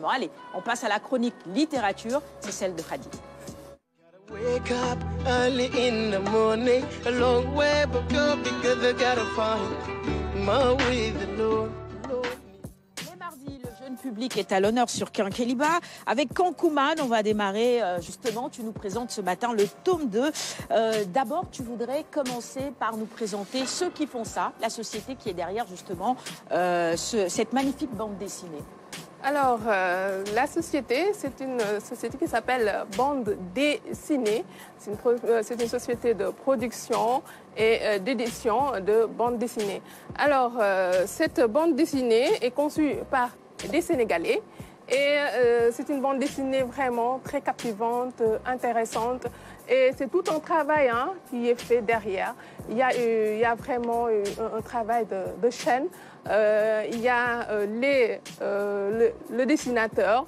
Bon, allez, on passe à la chronique littérature, c'est celle de Khady. Wake up early in the morning, a long way but go because I gotta find my way the Lord. Les mardis, le jeune public est à l'honneur sur Quinqueliba. Avec Cancouman, on va démarrer justement, tu nous présentes ce matin le tome 2. D'abord, tu voudrais commencer par nous présenter ceux qui font ça, la société qui est derrière justement cette magnifique bande dessinée. Alors, la société, c'est une société qui s'appelle Bande Dessinée. C'est une société de production et d'édition de bande dessinée. Alors, cette bande dessinée est conçue par des Sénégalais et c'est une bande dessinée vraiment très captivante, intéressante. Et c'est tout un travail qui est fait derrière. Il y a vraiment un travail de chaîne. Il y a le dessinateur,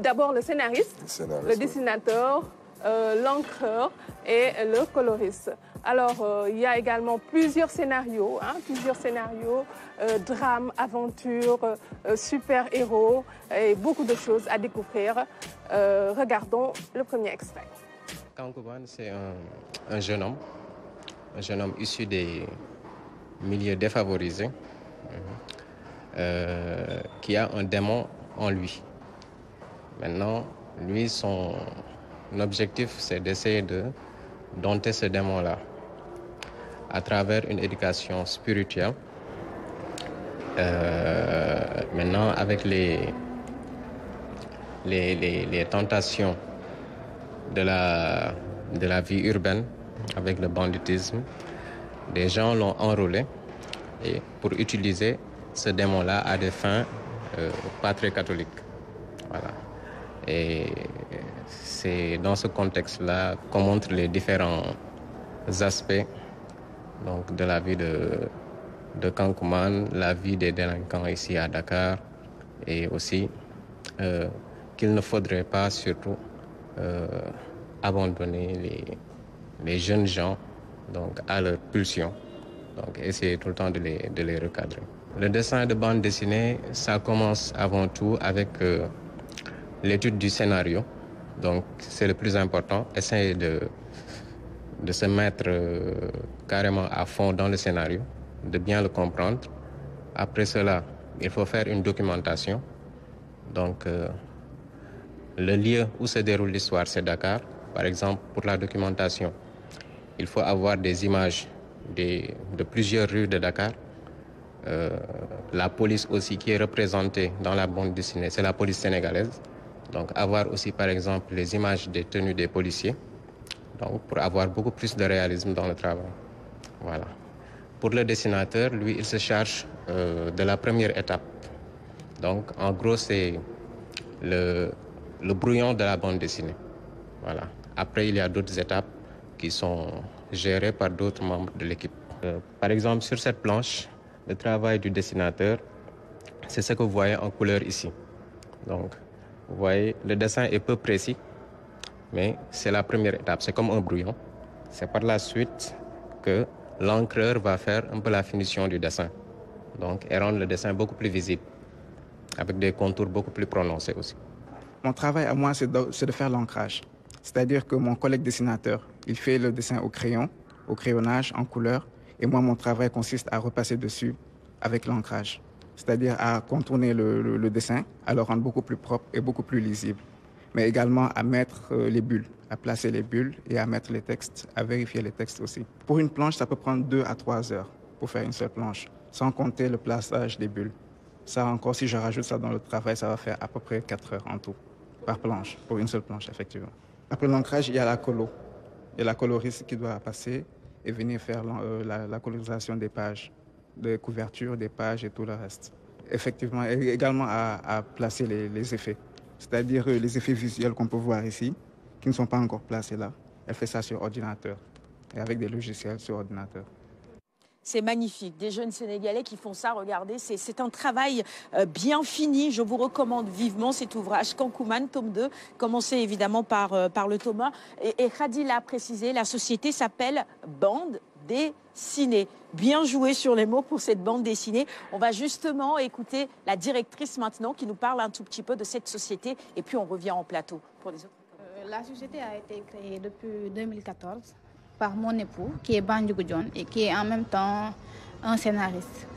d'abord le scénariste, le dessinateur, l'encreur et le coloriste. Alors, il y a également plusieurs scénarios, drames, aventures, super-héros et beaucoup de choses à découvrir. Regardons le premier extrait. Cancouman, c'est un jeune homme issu des milieux défavorisés, qui a un démon en lui. Maintenant, lui, son objectif, c'est d'essayer de dompter ce démon-là à travers une éducation spirituelle. Maintenant, avec les tentations de la vie urbaine, avec le banditisme, des gens l'ont enrôlé et pour utiliser ce démon-là à des fins pas très catholiques. Voilà. Et c'est dans ce contexte-là qu'on montre les différents aspects donc, de la vie de Cancouman, la vie des délinquants ici à Dakar, et aussi qu'il ne faudrait pas surtout abandonner les jeunes gens donc, à leur pulsion. Donc essayer tout le temps de les recadrer. Le dessin de bande dessinée, ça commence avant tout avec l'étude du scénario. Donc c'est le plus important, essayer de se mettre carrément à fond dans le scénario, de bien le comprendre. Après cela, il faut faire une documentation. Donc le lieu où se déroule l'histoire, c'est Dakar. Par exemple, pour la documentation, il faut avoir des images de plusieurs rues de Dakar. La police aussi qui est représentée dans la bande dessinée, c'est la police sénégalaise. Donc avoir aussi par exemple les images des tenues des policiers, donc pour avoir beaucoup plus de réalisme dans le travail. Voilà. Pour le dessinateur, lui, il se charge de la première étape. Donc en gros, c'est le brouillon de la bande dessinée. Voilà. Après, il y a d'autres étapes qui sont gérées par d'autres membres de l'équipe. Par exemple, sur cette planche, le travail du dessinateur, c'est ce que vous voyez en couleur ici. Donc, vous voyez, le dessin est peu précis, mais c'est la première étape. C'est comme un brouillon. C'est par la suite que l'encreur va faire un peu la finition du dessin. Donc, et rendre le dessin beaucoup plus visible, avec des contours beaucoup plus prononcés aussi. Mon travail à moi, c'est de faire l'ancrage. C'est-à-dire que mon collègue dessinateur, il fait le dessin au crayon, au crayonnage, en couleur. Et moi, mon travail consiste à repasser dessus avec l'ancrage. C'est-à-dire à contourner le dessin, à le rendre beaucoup plus propre et beaucoup plus lisible. Mais également à mettre les bulles, à placer les bulles et à mettre les textes, à vérifier les textes aussi. Pour une planche, ça peut prendre 2 à 3 heures pour faire une seule planche, sans compter le plaçage des bulles. Ça encore, si je rajoute ça dans le travail, ça va faire à peu près 4 heures en tout, par planche, pour une seule planche, effectivement. Après l'ancrage, il y a la colo. Il y a la coloriste qui doit passer et venir faire la colorisation des pages, des couvertures, des pages et tout le reste. Effectivement, et également à placer les effets, c'est-à-dire les effets visuels qu'on peut voir ici, qui ne sont pas encore placés là. Elle fait ça sur ordinateur et avec des logiciels sur ordinateur. C'est magnifique, des jeunes Sénégalais qui font ça, regardez, c'est un travail bien fini. Je vous recommande vivement cet ouvrage, Cancouman, tome 2. Commencez évidemment par le tome 1. Et Khady l'a précisé, la société s'appelle Bande Dessinée. Bien joué sur les mots pour cette bande dessinée. On va justement écouter la directrice maintenant qui nous parle un tout petit peu de cette société et puis on revient en plateau pour les autres. La société a été créée depuis 2014 par mon époux qui est Bandjougou Dione et qui est en même temps un scénariste.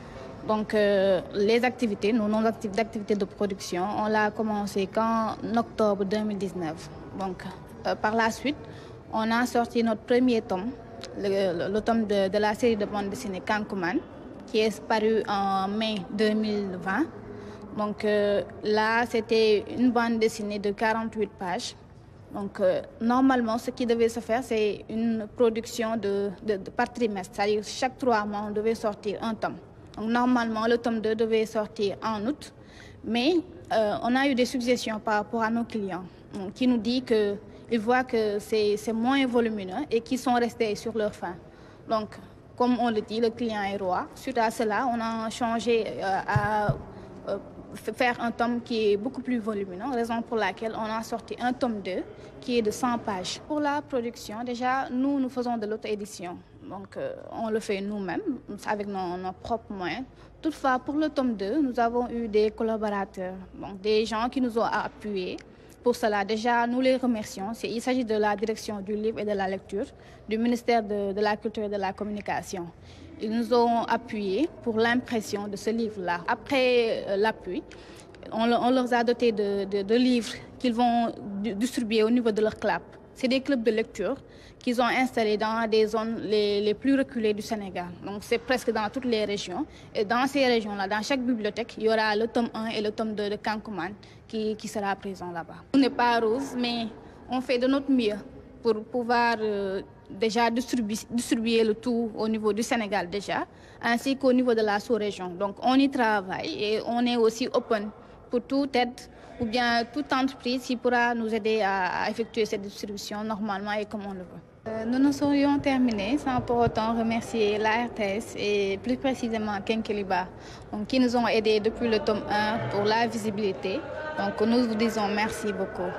Donc les activités, nos activités de production, on l'a commencé qu'en octobre 2019. Donc par la suite, on a sorti notre premier tome, le tome de la série de bande dessinée Kankuman, qui est paru en mai 2020. Donc là, c'était une bande dessinée de 48 pages. Donc normalement, ce qui devait se faire, c'est une production par trimestre. C'est-à-dire chaque 3 mois, on devait sortir un tome. Donc normalement, le tome 2 devait sortir en août. Mais on a eu des suggestions par rapport à nos clients qui nous disent qu'ils voient que c'est moins volumineux et qu'ils sont restés sur leur faim. Donc, comme on le dit, le client est roi. Suite à cela, on a changé à faire un tome qui est beaucoup plus volumineux, raison pour laquelle on a sorti un tome 2 qui est de 100 pages. Pour la production, déjà, nous faisons de l'auto-édition. Donc, on le fait nous-mêmes, avec nos propres moyens. Toutefois, pour le tome 2, nous avons eu des collaborateurs, donc des gens qui nous ont appuyés. Pour cela, déjà, nous les remercions. Il s'agit de la direction du livre et de la lecture, du ministère de la Culture et de la Communication. Ils nous ont appuyés pour l'impression de ce livre-là. Après l'appui, on leur a doté de livres qu'ils vont distribuer au niveau de leur club. C'est des clubs de lecture qu'ils ont installés dans des zones les plus reculées du Sénégal. Donc c'est presque dans toutes les régions. Et dans ces régions-là, dans chaque bibliothèque, il y aura le tome 1 et le tome 2 de Kankuman qui sera présent là-bas. On n'est pas rose, mais on fait de notre mieux pour pouvoir déjà distribuer le tout au niveau du Sénégal déjà, ainsi qu'au niveau de la sous-région. Donc on y travaille et on est aussi open pour toute aide ou bien toute entreprise qui pourra nous aider à effectuer cette distribution normalement et comme on le veut. Nous ne saurions terminer sans pour autant remercier la RTS et plus précisément Kenkeliba, qui nous ont aidés depuis le tome 1 pour la visibilité. Donc nous vous disons merci beaucoup.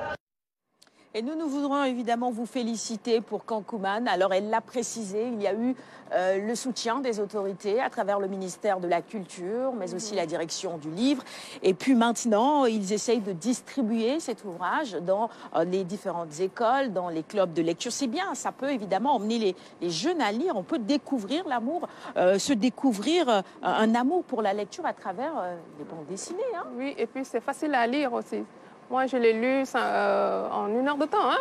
Et nous voudrons évidemment vous féliciter pour Kankuman. Alors, elle l'a précisé, il y a eu le soutien des autorités à travers le ministère de la Culture, mais aussi la direction du livre. Et puis maintenant, ils essayent de distribuer cet ouvrage dans les différentes écoles, dans les clubs de lecture. C'est bien, ça peut évidemment emmener les jeunes à lire. On peut découvrir l'amour, se découvrir un amour pour la lecture à travers les bandes dessinées. Hein. Oui, et puis c'est facile à lire aussi. Moi, je l'ai lu en 1 heure de temps. Hein.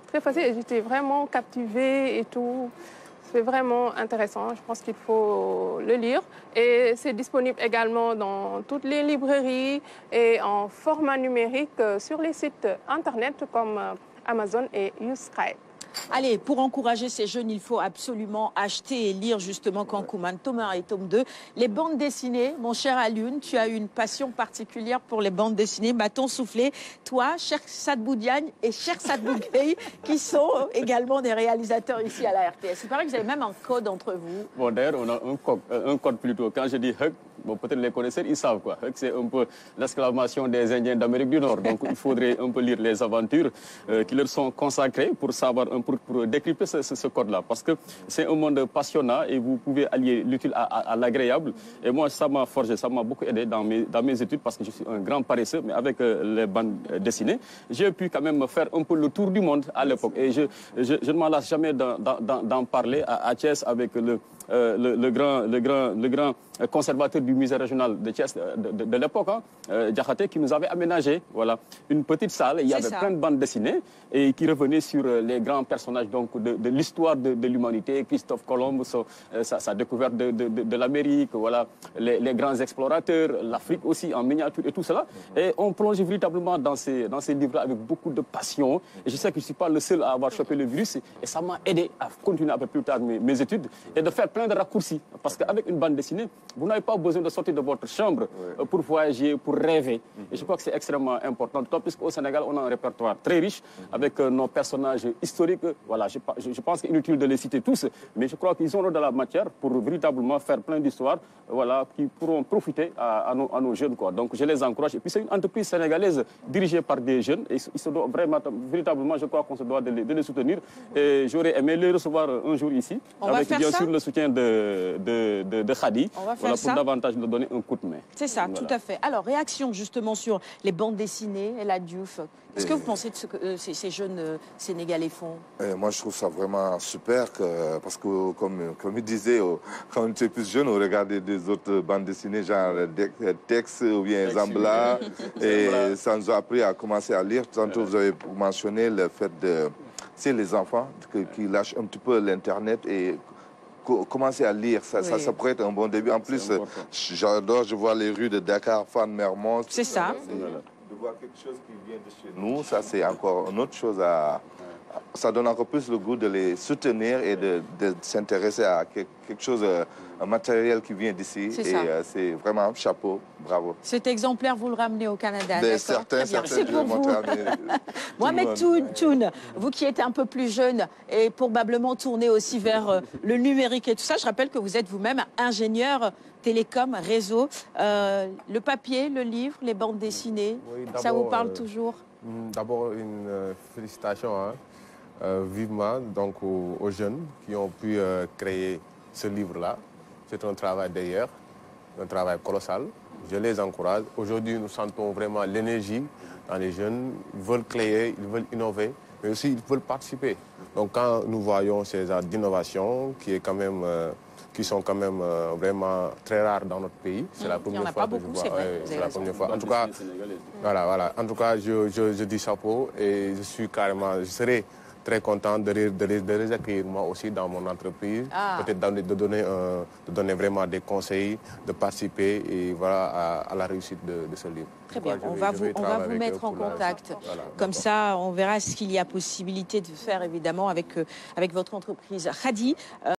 Très facile. J'étais vraiment captivée et tout. C'est vraiment intéressant. Je pense qu'il faut le lire. Et c'est disponible également dans toutes les librairies et en format numérique sur les sites internet comme Amazon et YouScribe. Allez, pour encourager ces jeunes, il faut absolument acheter et lire justement Kankuman, tome 1 et tome 2. Les bandes dessinées, mon cher Alioune, tu as une passion particulière pour les bandes dessinées. Bâton soufflé, toi, cher Sadbou Diagne et cher Sadbou Gueye, qui sont également des réalisateurs ici à la RTS. Il paraît que vous avez même un code entre vous. Bon, d'ailleurs, on a un code plutôt. Quand je dis Hug, bon, peut-être les connaisseurs, ils savent quoi. Hug, c'est un peu l'exclamation des Indiens d'Amérique du Nord. Donc, il faudrait un peu lire les aventures qui leur sont consacrées pour savoir pour décrypter ce code-là. Parce que c'est un monde passionnant et vous pouvez allier l'utile à l'agréable. Et moi, ça m'a forgé, ça m'a beaucoup aidé dans mes études parce que je suis un grand paresseux, mais avec les bandes dessinées, j'ai pu quand même faire un peu le tour du monde à l'époque. Et je ne m'en lasse jamais d'en parler à Thiès avec le grand conservateur du musée régional de Thiès de l'époque, Diakhaté, qui nous avait aménagé une petite salle. Il y avait plein de bandes dessinées et qui revenaient sur les grands personnages donc, de l'histoire de l'humanité, Christophe Colomb, sa découverte de l'Amérique, les grands explorateurs, l'Afrique aussi en miniature et tout cela. Et on plonge véritablement dans ces livres avec beaucoup de passion. Et je sais que je ne suis pas le seul à avoir chopé le virus et ça m'a aidé à continuer un peu plus tard mes études et de faire plein de raccourcis. Parce qu'avec une bande dessinée, vous n'avez pas besoin de sortir de votre chambre pour voyager, pour rêver. Et je crois que c'est extrêmement important, puisqu'au Sénégal, on a un répertoire très riche avec nos personnages historiques. Voilà, je pense qu'il est inutile de les citer tous, mais je crois qu'ils ont de la matière pour véritablement faire plein d'histoires qui pourront profiter à nos jeunes. Quoi. Donc je les encourage. Et puis c'est une entreprise sénégalaise dirigée par des jeunes. Et ils se doivent véritablement, je crois qu'on se doit de les soutenir. Et j'aurais aimé les recevoir un jour ici, avec bien sûr le soutien dessin de Khadi. On va faire Voilà, ça. pour davantage nous donner un coup de main. C'est ça, Voilà. tout à fait. Alors, réaction justement sur les bandes dessinées et la Diouf. Qu'est-ce que vous pensez de ce que ces jeunes Sénégalais font? Moi, je trouve ça vraiment super parce que, comme il disait, quand on était plus jeune, on regardait des autres bandes dessinées, genre Tex ou bien Zambla, et ça nous a appris à commencer à lire. Tantôt, vous avez mentionné le fait de... C'est les enfants qui lâchent un petit peu l'Internet et commencer à lire, ça pourrait être un bon début. En plus, j'adore, je vois les rues de Dakar, Fann, Mermoz. C'est ça. De voir quelque chose qui vient de chez nous, ça c'est encore une autre chose à... Ça donne encore plus le goût de les soutenir et de s'intéresser à quelque chose, un matériel qui vient d'ici. Et c'est vraiment chapeau, bravo. Cet exemplaire, vous le ramenez au Canada, certains, c'est pour vous. Mohamed Toun, vous qui êtes un peu plus jeune et probablement tourné aussi vers le numérique et tout ça, je rappelle que vous êtes vous-même ingénieur télécom, réseau. Le papier, le livre, les bandes dessinées, ça vous parle toujours? D'abord, une félicitation vivement donc, aux jeunes qui ont pu créer ce livre-là. C'est un travail d'ailleurs, un travail colossal. Je les encourage. Aujourd'hui, nous sentons vraiment l'énergie dans les jeunes. Ils veulent créer, ils veulent innover, mais aussi ils veulent participer. Donc quand nous voyons ces arts d'innovation qui sont quand même vraiment très rares dans notre pays, c'est la première fois que je vois. C'est la première fois. En tout cas, voilà. En tout cas, je dis chapeau et je serai très content de les accueillir moi aussi dans mon entreprise, peut-être de donner vraiment des conseils, de participer et voilà, à la réussite de ce livre. Très bien, on va vous mettre en contact. Comme ça, on verra ce qu'il y a possibilité de faire évidemment avec votre entreprise. Khadi,